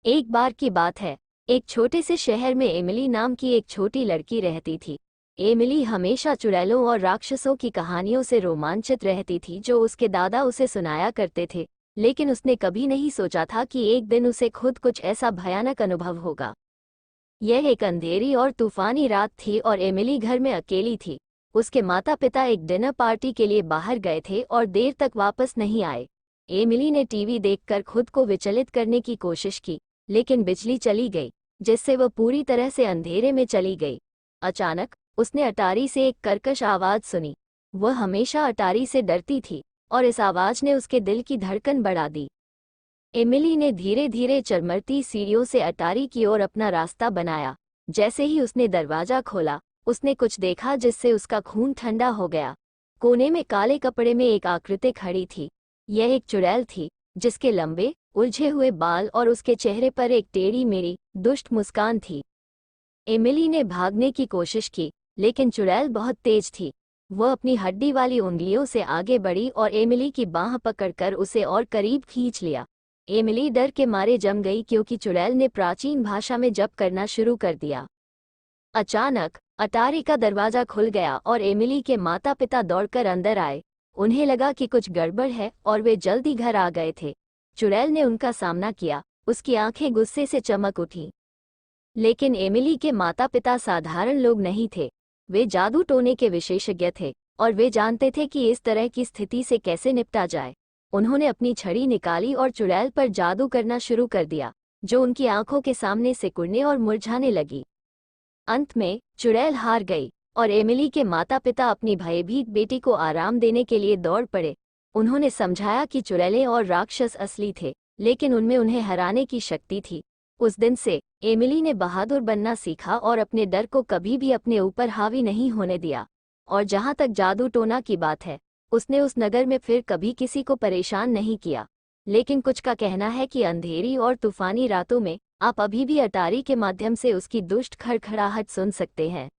एक बार की बात है। एक छोटे से शहर में एमिली नाम की एक छोटी लड़की रहती थी। एमिली हमेशा चुड़ैलों और राक्षसों की कहानियों से रोमांचित रहती थी जो उसके दादा उसे सुनाया करते थे। लेकिन उसने कभी नहीं सोचा था कि एक दिन उसे खुद कुछ ऐसा भयानक अनुभव होगा। यह एक अंधेरी और तूफानी रात थी और एमिली घर में अकेली थी। उसके माता पिता एक डिनर पार्टी के लिए बाहर गए थे और देर तक वापस नहीं आए। एमिली ने टीवी देखकर खुद को विचलित करने की कोशिश की, लेकिन बिजली चली गई, जिससे वह पूरी तरह से अंधेरे में चली गई। अचानक उसने अटारी से एक कर्कश आवाज सुनी। वह हमेशा अटारी से डरती थी और इस आवाज ने उसके दिल की धड़कन बढ़ा दी। एमिली ने धीरे धीरे चरमरती सीढ़ियों से अटारी की ओर अपना रास्ता बनाया। जैसे ही उसने दरवाजा खोला, उसने कुछ देखा जिससे उसका खून ठंडा हो गया। कोने में काले कपड़े में एक आकृति खड़ी थी। यह एक चुड़ैल थी, जिसके लंबे उलझे हुए बाल और उसके चेहरे पर एक टेढ़ी मेढ़ी दुष्ट मुस्कान थी। एमिली ने भागने की कोशिश की, लेकिन चुड़ैल बहुत तेज थी। वह अपनी हड्डी वाली उंगलियों से आगे बढ़ी और एमिली की बांह पकड़कर उसे और करीब खींच लिया। एमिली डर के मारे जम गई क्योंकि चुड़ैल ने प्राचीन भाषा में जप करना शुरू कर दिया। अचानक अटारी का दरवाजा खुल गया और एमिली के माता पिता दौड़कर अंदर आए। उन्हें लगा कि कुछ गड़बड़ है और वे जल्दी घर आ गए थे। चुड़ैल ने उनका सामना किया। उसकी आंखें गुस्से से चमक उठीं। लेकिन एमिली के माता पिता साधारण लोग नहीं थे। वे जादू टोने के विशेषज्ञ थे और वे जानते थे कि इस तरह की स्थिति से कैसे निपटा जाए। उन्होंने अपनी छड़ी निकाली और चुड़ैल पर जादू करना शुरू कर दिया, जो उनकी आंखों के सामने सिकुड़ने और मुरझाने लगी। अंत में चुड़ैल हार गई और एमिली के माता पिता अपनी भयभीत बेटी को आराम देने के लिए दौड़ पड़े। उन्होंने समझाया कि चुड़ैलें और राक्षस असली थे, लेकिन उनमें उन्हें हराने की शक्ति थी। उस दिन से एमिली ने बहादुर बनना सीखा और अपने डर को कभी भी अपने ऊपर हावी नहीं होने दिया। और जहाँ तक जादू टोना की बात है, उसने उस नगर में फिर कभी किसी को परेशान नहीं किया। लेकिन कुछ का कहना है कि अंधेरी और तूफानी रातों में आप अभी भी अटारी के माध्यम से उसकी दुष्ट खड़खड़ाहट सुन सकते हैं।